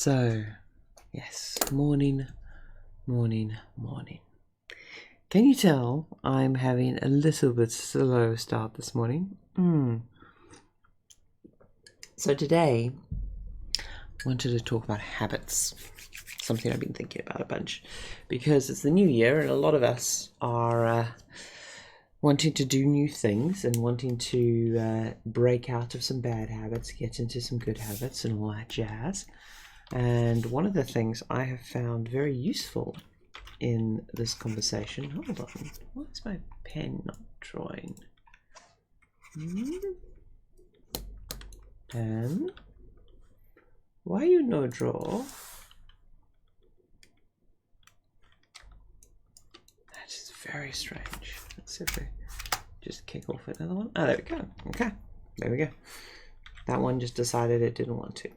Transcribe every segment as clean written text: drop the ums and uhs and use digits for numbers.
So, yes, morning. Can you tell I'm having a little bit slow start this morning? So today, I wanted to talk about habits, something I've been thinking about a bunch, because it's the new year and a lot of us are wanting to do new things and wanting to break out of some bad habits, get into some good habits and all that jazz. And one of the things I have found very useful in this conversation, hold on, why is my pen not drawing? Pen, why you no draw? That is very strange. Let's see if we just kick off another one. Oh, there we go. Okay, there we go. That one just decided it didn't want to.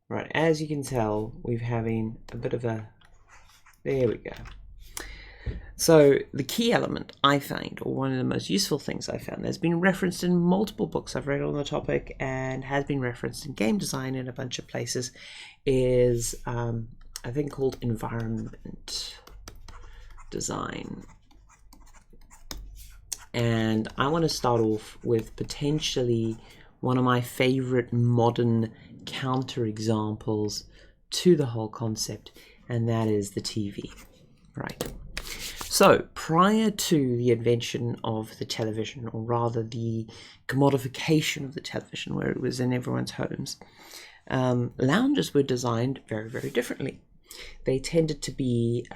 Right, as you can tell, we're having a bit of a, there we go. So the key element I find, or one of the most useful things I found, that's been referenced in multiple books I've read on the topic and has been referenced in game design in a bunch of places, is a thing called environment design. And I want to start off with potentially one of my favorite modern counterexamples to the whole concept, and that is the TV. Right. So prior to the invention of the television, or rather the commodification of the television, where it was in everyone's homes, lounges were designed very, very differently. They tended to be,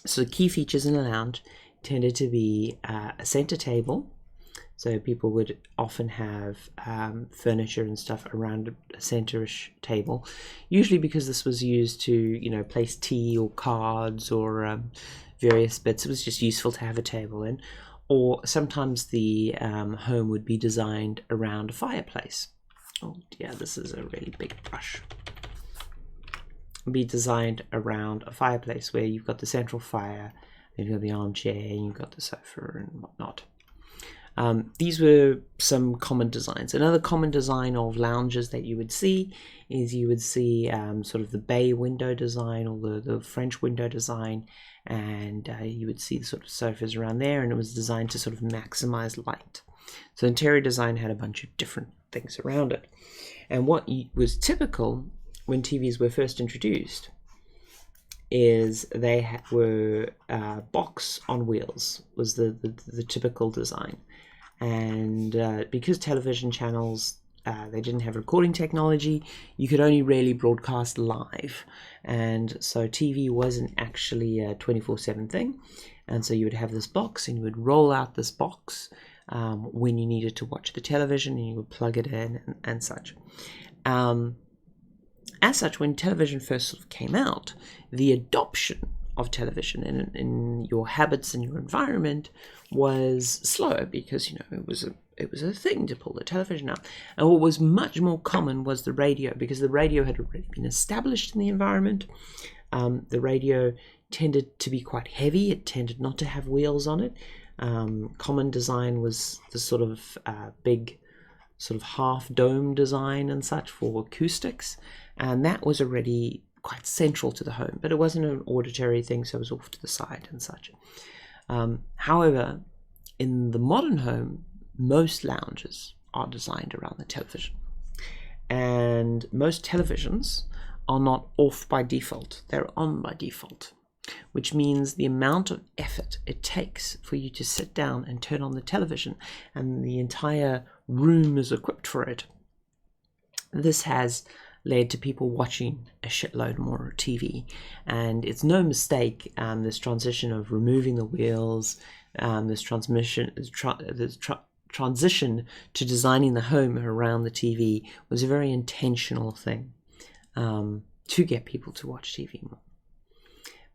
so the key features in a lounge tended to be a center table. So people would often have furniture and stuff around a center-ish table, usually because this was used to, place tea or cards or various bits. It was just useful to have a table in. Or sometimes the home would be designed around a fireplace. Oh dear, this is a really big brush. Be designed around a fireplace where you've got the central fire, and you've got the armchair, and you've got the sofa and whatnot. These were some common designs. Another common design of lounges that you would see is you would see sort of the bay window design, or the French window design, and you would see the sort of sofas around there, and it was designed to sort of maximize light. So interior design had a bunch of different things around it. And what was typical when TVs were first introduced is they were box on wheels was the typical design. And because television channels, they didn't have recording technology, you could only really broadcast live. And so TV wasn't actually a 24/7 thing. And so you would have this box, and you would roll out this box when you needed to watch the television, and you would plug it in and such. As such, when television first sort of came out, the adoption of television in your habits and your environment was slower, because it was a thing to pull the television out. And what was much more common was the radio, because the radio had already been established in the environment. The radio tended to be quite heavy. It tended not to have wheels on it. Common design was the sort of big sort of half dome design and such for acoustics, and that was already quite central to the home, but it wasn't an auditory thing, so it was off to the side and such. However, in the modern home, most lounges are designed around the television, and most televisions are not off by default, they're on by default, which means the amount of effort it takes for you to sit down and turn on the television, and the entire room is equipped for it. This has led to people watching a shitload more TV, and it's no mistake this transition of removing the wheels, this transition to designing the home around the TV was a very intentional thing to get people to watch TV more.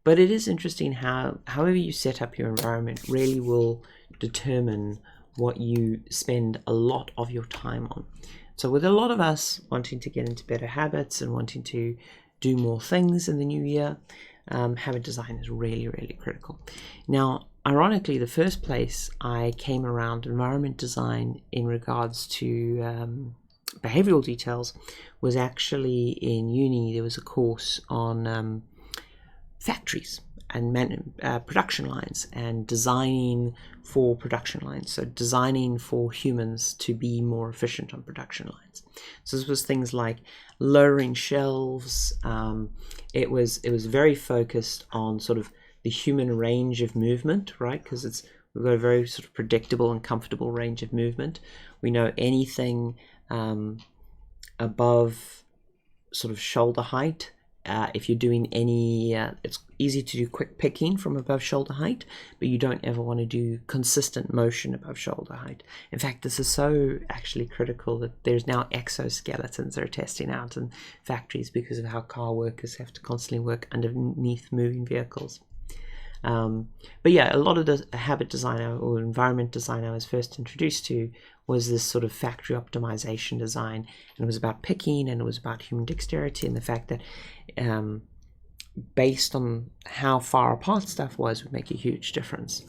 But it is interesting how however you set up your environment really will determine what you spend a lot of your time on. So with a lot of us wanting to get into better habits and wanting to do more things in the new year, habit design is really, really critical. Now, ironically, the first place I came around environment design in regards to behavioral details was actually in uni. There was a course on factories and production lines and designing for production lines. So designing for humans to be more efficient on production lines. So this was things like lowering shelves. It was very focused on sort of the human range of movement, right? Because we've got a very sort of predictable and comfortable range of movement. We know anything above sort of shoulder height. If you're doing any, it's easy to do quick picking from above shoulder height, but you don't ever want to do consistent motion above shoulder height. In fact, this is so actually critical that there's now exoskeletons that are testing out in factories because of how car workers have to constantly work underneath moving vehicles. But yeah, a lot of the habit design or environment design I was first introduced to was this sort of factory optimization design, and it was about picking, and it was about human dexterity, and the fact that based on how far apart stuff was would make a huge difference.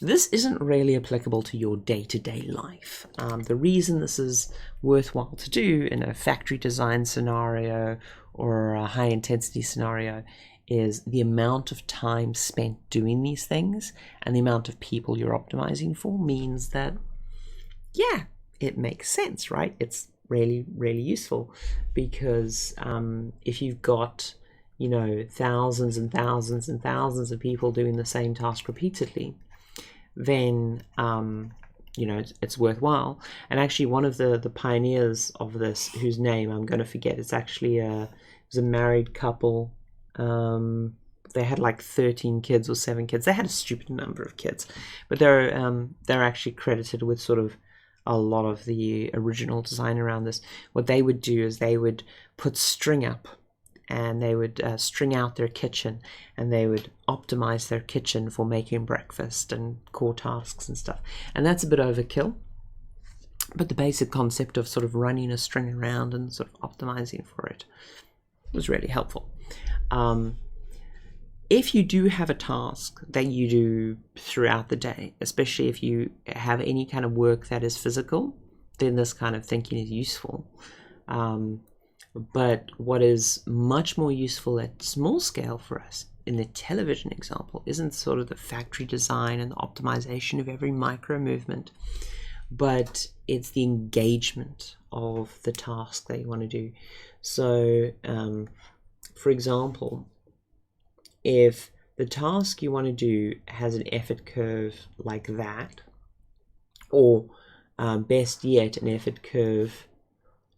This isn't really applicable to your day-to-day life. The reason this is worthwhile to do in a factory design scenario or a high-intensity scenario is the amount of time spent doing these things and the amount of people you're optimizing for means that, yeah, it makes sense, right? It's really, really useful because if you've got, thousands and thousands and thousands of people doing the same task repeatedly, then, it's worthwhile. And actually one of the pioneers of this, whose name I'm going to forget, it's actually it was a married couple. They had like 13 kids or 7 kids. They had a stupid number of kids, but they're actually credited with sort of a lot of the original design around this. What they would do is they would put string up, and they would string out their kitchen, and they would optimize their kitchen for making breakfast and core tasks and stuff. And that's a bit overkill, but the basic concept of sort of running a string around and sort of optimizing for it was really helpful. If you do have a task that you do throughout the day, especially if you have any kind of work that is physical, then this kind of thinking is useful. But what is much more useful at small scale for us in the television example isn't sort of the factory design and the optimization of every micro movement, but it's the engagement of the task that you want to do. So, for example, if the task you want to do has an effort curve like that, or best yet, an effort curve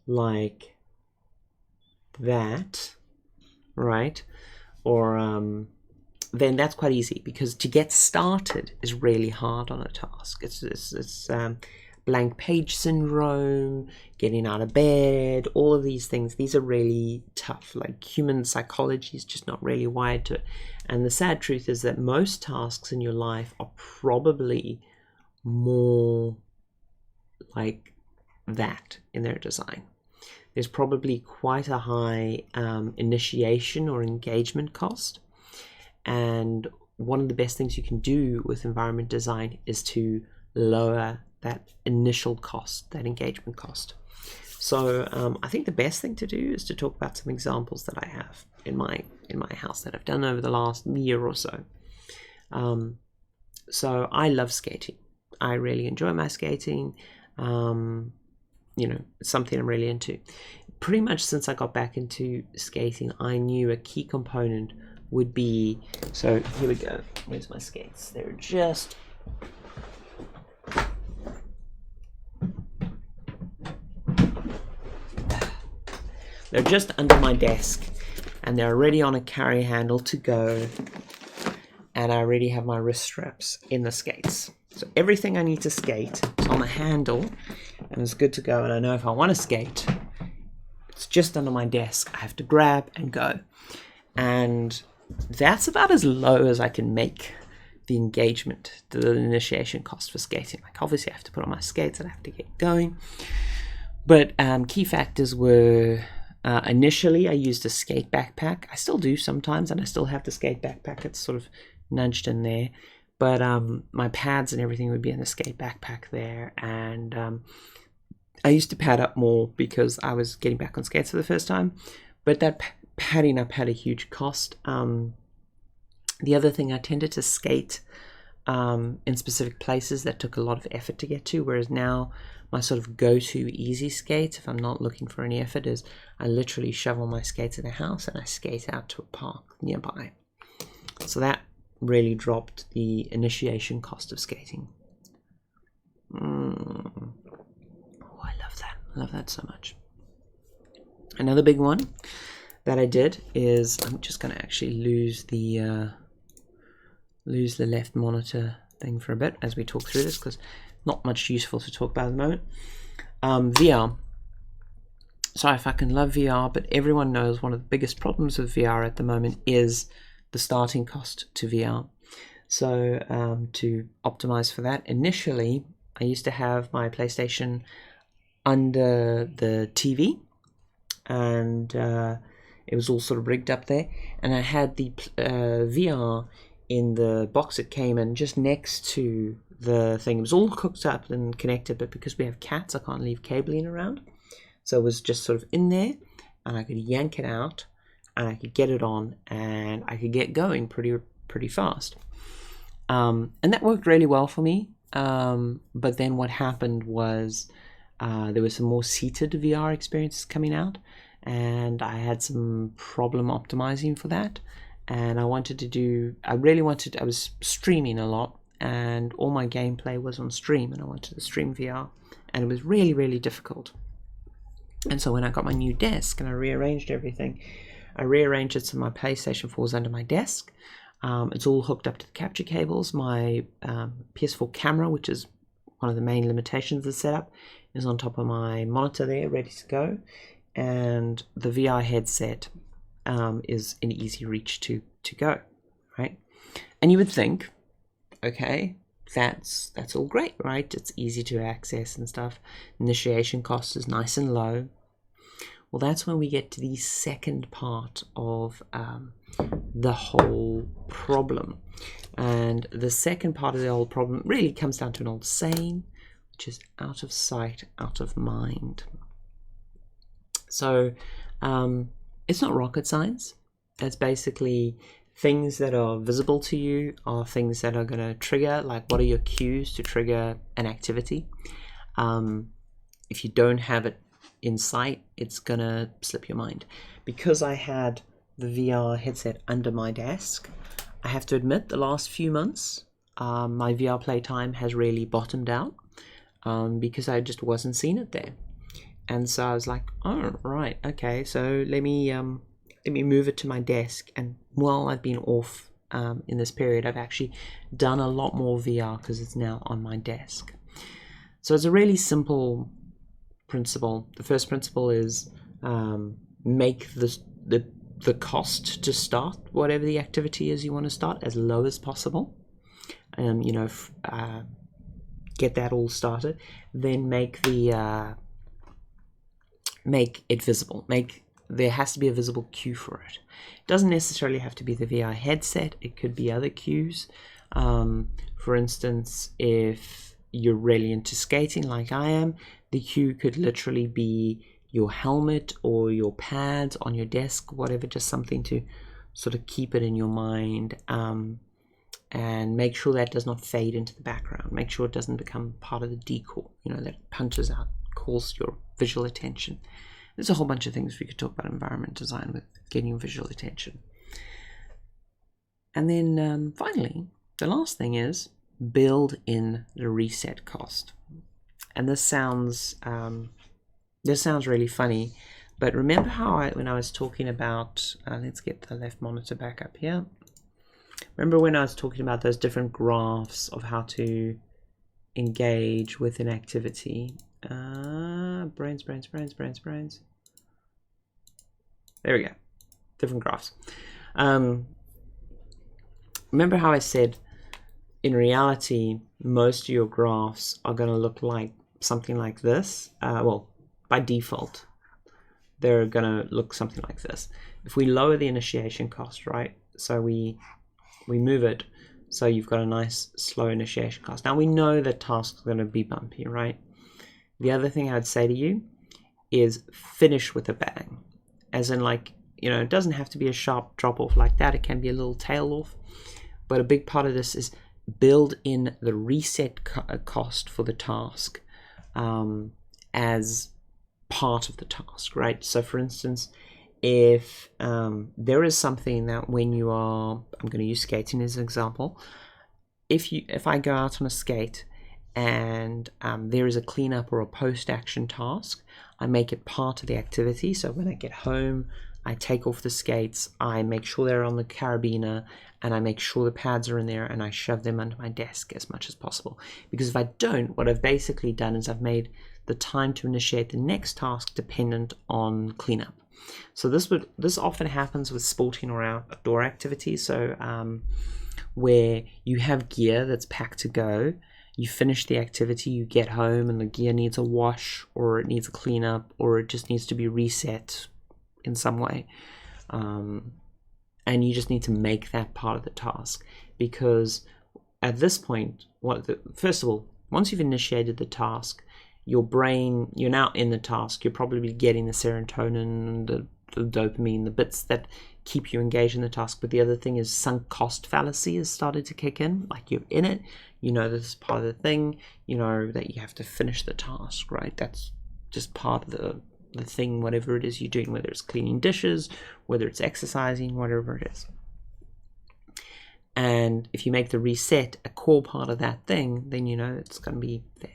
like that, right? Or then that's quite easy, because to get started is really hard on a task. It's blank page syndrome, getting out of bed, all of these things. These are really tough. Like, human psychology is just not really wired to it. And the sad truth is that most tasks in your life are probably more like that in their design. There's probably quite a high initiation or engagement cost. And one of the best things you can do with environment design is to lower that initial cost, that engagement cost. So I think the best thing to do is to talk about some examples that I have in my house that I've done over the last year or so. So I love skating. I really enjoy my skating. It's something I'm really into. Pretty much since I got back into skating, I knew a key component would be, so here we go. Where's my skates? They're just under my desk, and they're already on a carry handle to go, and I already have my wrist straps in the skates. So everything I need to skate is on the handle and it's good to go. And I know if I want to skate, it's just under my desk. I have to grab and go. And that's about as low as I can make the engagement, the initiation cost for skating. Like, obviously I have to put on my skates and I have to get going. But key factors were, initially I used a skate backpack. I still do sometimes, and I still have the skate backpack. It's sort of nudged in there. But my pads and everything would be in the skate backpack there, and I used to pad up more because I was getting back on skates for the first time. But that padding up had a huge cost. The other thing, I tended to skate in specific places that took a lot of effort to get to, whereas now my sort of go-to easy skate, if I'm not looking for any effort, is I literally shovel my skates in the house and I skate out to a park nearby. So that really dropped the initiation cost of skating. Oh, I love that. I love that so much. Another big one that I did is, I'm just going to actually lose the left monitor thing for a bit as we talk through this, because not much useful to talk about at the moment. VR. So I fucking love VR, but everyone knows one of the biggest problems with VR at the moment is the starting cost to VR. So to optimize for that, initially I used to have my PlayStation under the TV, and it was all sort of rigged up there, and I had the VR in the box it came in just next to the thing. It was all hooked up and connected, but because we have cats, I can't leave cabling around, so it was just sort of in there, and I could yank it out and I could get it on and I could get going pretty fast, and that worked really well for me. But then what happened was there were some more seated VR experiences coming out, and I had some problem optimizing for that. And I was streaming a lot, and all my gameplay was on stream, and I wanted to stream VR, and it was really, really difficult. And so when I got my new desk and I rearranged everything, I rearranged it so my PlayStation 4 is under my desk. It's all hooked up to the capture cables. My PS4 camera, which is one of the main limitations of the setup, is on top of my monitor there, ready to go. And the VR headset is in easy reach to go, right? And you would think, okay, that's all great, right? It's easy to access and stuff. Initiation cost is nice and low. Well, that's when we get to the second part of the whole problem. And the second part of the whole problem really comes down to an old saying, which is out of sight, out of mind. So it's not rocket science. It's basically things that are visible to you are things that are going to trigger, like what are your cues to trigger an activity. If you don't have it in sight, it's going to slip your mind. Because I had the VR headset under my desk, I have to admit the last few months, my VR playtime has really bottomed out because I just wasn't seeing it there. And so I was like, oh, right, okay, so let me move it to my desk. And while I've been off in this period, I've actually done a lot more VR because it's now on my desk. So it's a really simple principle. The first principle is make the cost to start whatever the activity is you want to start as low as possible. Get that all started. Then make it visible. There has to be a visible cue for it. It doesn't necessarily have to be the VR headset. It could be other cues. For instance, if you're really into skating like I am, the cue could literally be your helmet or your pads on your desk, whatever, just something to sort of keep it in your mind, and make sure that does not fade into the background. Make sure it doesn't become part of the decor, that punches out, calls your visual attention. There's a whole bunch of things we could talk about environment design with getting visual attention. And then finally, the last thing is build in the reset cost. And this sounds really funny, but remember how when I was talking about, let's get the left monitor back up here. Remember when I was talking about those different graphs of how to engage with an activity? Brains. There we go. Different graphs. Remember how I said, in reality, most of your graphs are going to look like something like this. Well, by default, they're going to look something like this. If we lower the initiation cost, right? So we move it So you've got a nice slow initiation cost. Now we know that tasks are going to be bumpy, right? The other thing I'd say to you is finish with a bang. As in, like, it doesn't have to be a sharp drop off like that. It can be a little tail off. But a big part of this is build in the reset cost for the task as part of the task, right? So for instance, if there is something that when you are, I'm going to use skating as an example, if I go out on a skate and there is a cleanup or a post-action task, I make it part of the activity. So when I get home, I take off the skates, I make sure they're on the carabiner, and I make sure the pads are in there, and I shove them under my desk as much as possible. Because if I don't, what I've basically done is I've made the time to initiate the next task dependent on cleanup. So this often happens with sporting or outdoor activities. So where you have gear that's packed to go, you finish the activity, you get home, and the gear needs a wash, or it needs a cleanup, or it just needs to be reset in some way. And you just need to make that part of the task, because at this point, first of all, once you've initiated the task, your brain, you're now in the task, you're probably getting the serotonin, the dopamine, the bits that keep you engaged in the task. But the other thing is sunk cost fallacy has started to kick in. Like, you're in it, this is part of the thing, that you have to finish the task, right? That's just part of the thing, whatever it is you're doing, whether it's cleaning dishes, whether it's exercising, whatever it is. And if you make the reset a core part of that thing, then it's going to be there.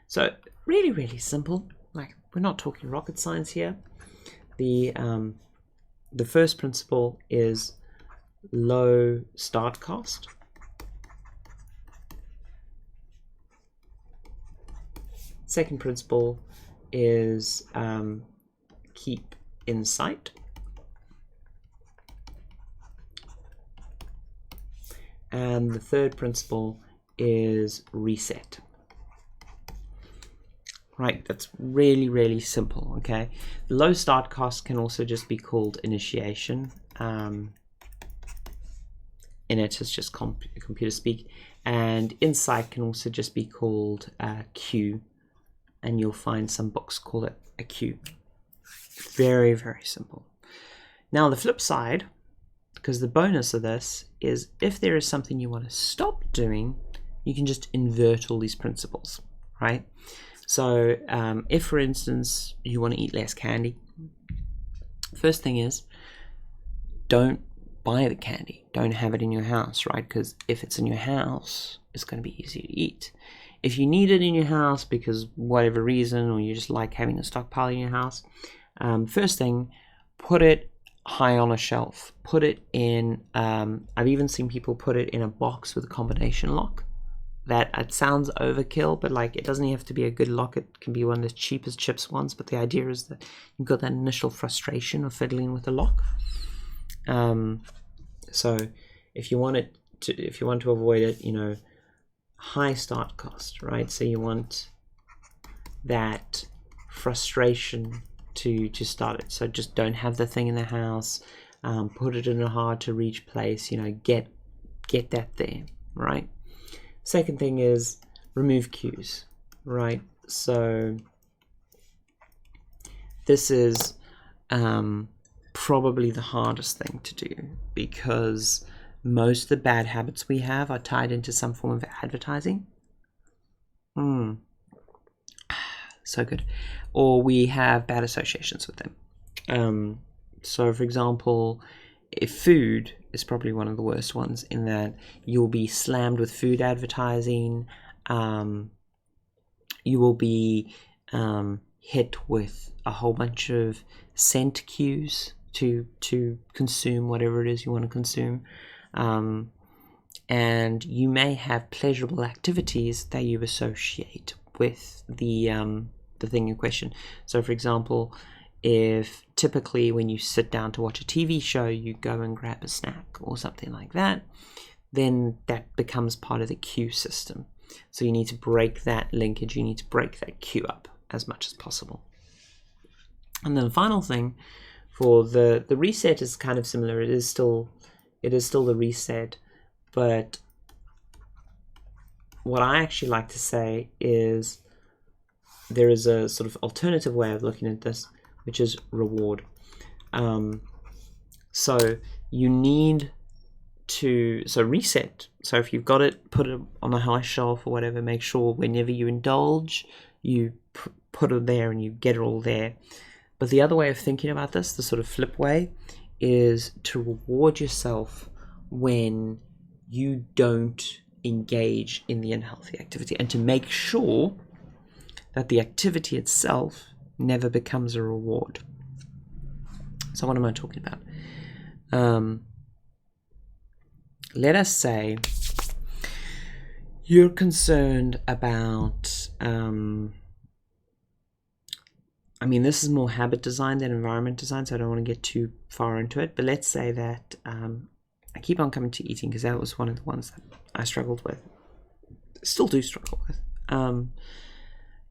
So really, really simple. Like, we're not talking rocket science here. The first principle is low start cost. Second principle is keep in sight. And the third principle is reset. Right, that's really, really simple, okay? Low start cost can also just be called initiation. Init is just computer speak. And insight can also just be called queue. And you'll find some books call it a queue. Very, very simple. Now the flip side, because the bonus of this is if there is something you want to stop doing, you can just invert all these principles, right? So if, for instance, you want to eat less candy, first thing is don't buy the candy. Don't have it in your house, right? Because if it's in your house, it's going to be easy to eat. If you need it in your house because whatever reason, or you just like having a stockpile in your house, first thing, put it high on a shelf. Put it in, I've even seen people put it in a box with a combination lock. That it sounds overkill, but like, it doesn't have to be a good lock. It can be one of the cheapest chips ones, but the idea is that you've got that initial frustration of fiddling with the lock. So if you want to avoid it, high start cost, right? So you want that frustration to start it. So just don't have the thing in the house. Put it in a hard to reach place. Get that there, right? Second thing is remove queues, right? So this is probably the hardest thing to do, because most of the bad habits we have are tied into some form of advertising. So good. Or we have bad associations with them. So for example, if food is probably one of the worst ones, in that you'll be slammed with food advertising. You will be hit with a whole bunch of scent cues to consume whatever it is you want to consume. And you may have pleasurable activities that you associate with the thing in question. So for example, if typically when you sit down to watch a TV show, you go and grab a snack or something like that, then that becomes part of the queue system. So you need to break that linkage, you need to break that queue up as much as possible. And then the final thing for the reset is kind of similar. It is still the reset, but what I actually like to say is there is a sort of alternative way of looking at this, which is reward. So you need to reset. So if you've got it, put it on a high shelf or whatever. Make sure whenever you indulge, you put it there and you get it all there. But the other way of thinking about this, the sort of flip way, is to reward yourself when you don't engage in the unhealthy activity, and to make sure that the activity itself never becomes a reward. So what am I talking about? Let us say you're concerned about, this is more habit design than environment design, so I don't want to get too far into it, but let's say that I keep on coming to eating because that was one of the ones that I struggled with, still do struggle with,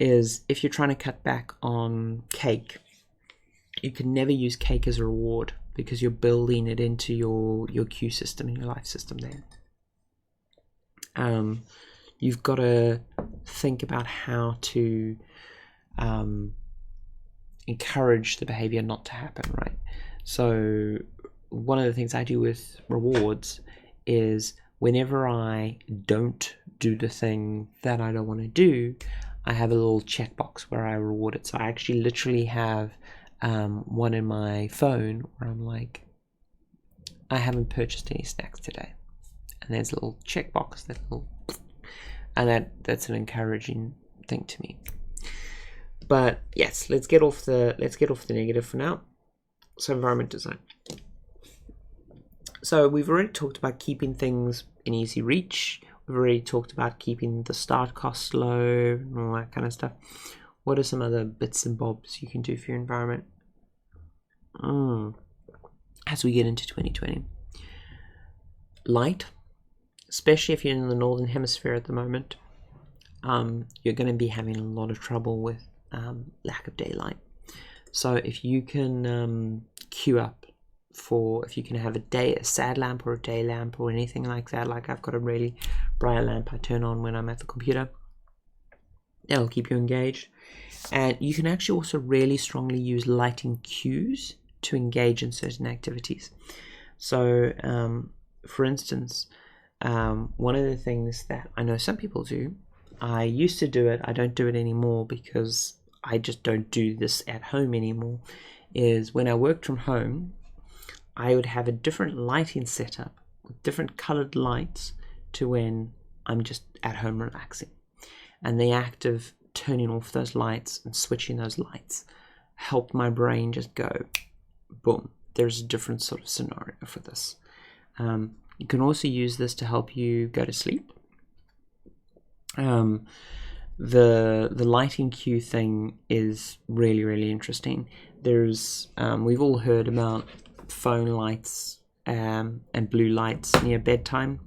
is if you're trying to cut back on cake, you can never use cake as a reward because you're building it into your cue system and your life system there. You've got to think about how to encourage the behavior not to happen, right? So one of the things I do with rewards is whenever I don't do the thing that I don't want to do, I have a little checkbox where I reward it. So I actually literally have one in my phone where I'm like, I haven't purchased any snacks today, and there's a little checkbox, and that's an encouraging thing to me. But yes, let's get off the negative for now. So environment design. So we've already talked about keeping things in easy reach. We've already talked about keeping the start cost low and all that kind of stuff. What are some other bits and bobs you can do for your environment? As we get into 2020. Light, especially if you're in the northern hemisphere at the moment, you're going to be having a lot of trouble with lack of daylight. So if you can queue up if you can have a sad lamp or a day lamp or anything like that, like I've got a really bright lamp I turn on when I'm at the computer, that'll keep you engaged. And you can actually also really strongly use lighting cues to engage in certain activities. So for instance, one of the things that I know some people do, I used to do it, I don't do it anymore because I just don't do this at home anymore, is when I worked from home, I would have a different lighting setup with different colored lights to when I'm just at home relaxing. And the act of turning off those lights and switching those lights helped my brain just go, boom, there's a different sort of scenario for this. You can also use this to help you go to sleep. The lighting cue thing is really, really interesting. There's we've all heard about phone lights and blue lights near bedtime.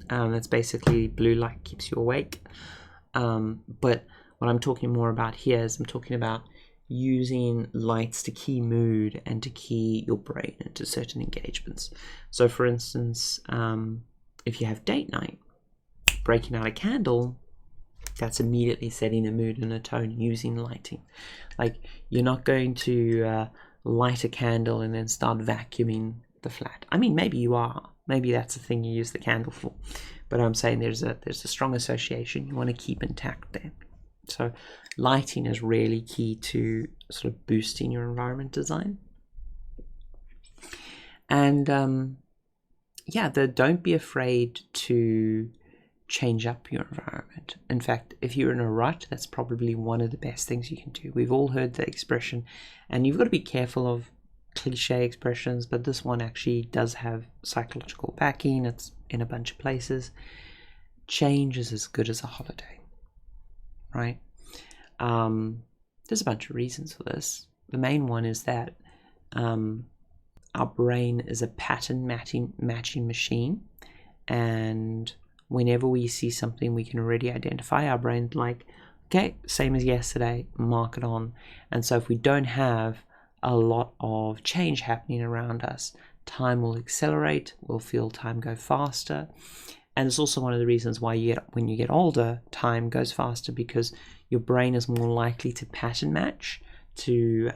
That's basically blue light keeps you awake. But what I'm talking more about here is I'm talking about using lights to key mood and to key your brain into certain engagements. So for instance, if you have date night, breaking out a candle, that's immediately setting a mood and a tone using lighting. Like, you're not going to light a candle and then start vacuuming the flat. I mean, maybe you are. Maybe that's the thing you use the candle for. But I'm saying there's a strong association you want to keep intact there. So lighting is really key to sort of boosting your environment design. And don't be afraid to change up your environment. In fact, if you're in a rut, that's probably one of the best things you can do. We've all heard the expression, and you've got to be careful of cliche expressions, but this one actually does have psychological backing. It's in a bunch of places. Change is as good as a holiday, right? There's a bunch of reasons for this. The main one is that our brain is a pattern matching machine, and whenever we see something we can already identify, our brain's like, okay, same as yesterday, mark it on. And so if we don't have a lot of change happening around us, time will accelerate, we'll feel time go faster, And it's also one of the reasons why when you get older, time goes faster, because your brain is more likely to pattern match to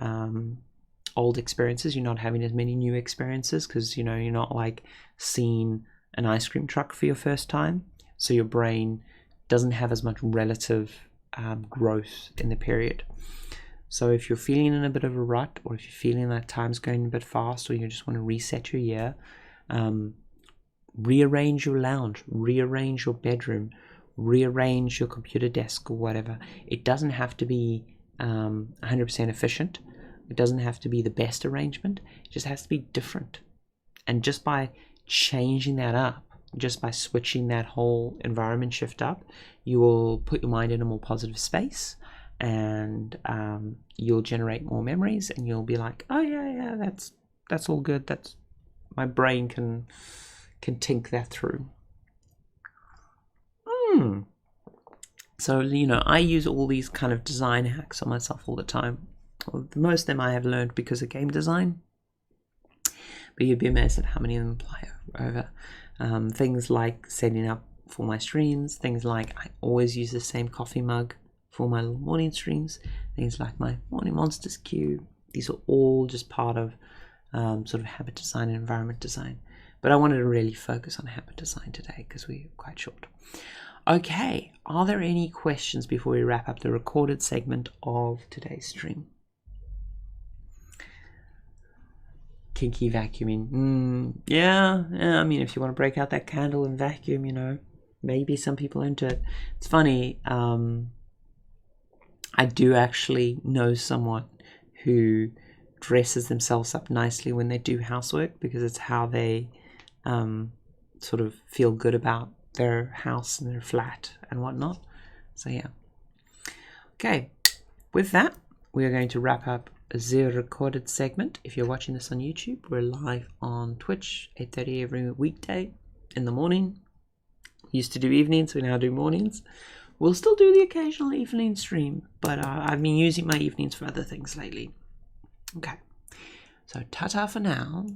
old experiences. You're not having as many new experiences because, you know, you're not like seeing an ice cream truck for your first time. So your brain doesn't have as much relative growth in the period. So if you're feeling in a bit of a rut, or if you're feeling that time's going a bit fast, or you just want to reset your year, rearrange your lounge, rearrange your bedroom, rearrange your computer desk or whatever. It doesn't have to be 100% efficient. It doesn't have to be the best arrangement. It just has to be different. And just by changing that up, just by switching that whole environment shift up, you will put your mind in a more positive space, and you'll generate more memories, and you'll be like, oh yeah, that's all good. That's my brain can think that through. So, you know, I use all these kind of design hacks on myself all the time. Well, most of them I have learned because of game design, but you'd be amazed at how many of them apply over. Things like setting up for my streams, things like I always use the same coffee mug for my little morning streams, things like my morning monsters cube. These are all just part of sort of habit design and environment design. But I wanted to really focus on habit design today because we're quite short. Okay, are there any questions before we wrap up the recorded segment of today's stream? Kinky vacuuming. Yeah, I mean, if you want to break out that candle and vacuum, you know, maybe some people are into it. It's funny, I do actually know someone who dresses themselves up nicely when they do housework, because it's how they sort of feel good about their house and their flat and whatnot. So yeah. Okay, with that, we are going to wrap up the recorded segment. If you're watching this on YouTube, we're live on Twitch 8:30 every weekday in the morning. We used to do evenings, we now do mornings. We'll still do the occasional evening stream, but I've been using my evenings for other things lately. Okay, so ta-ta for now.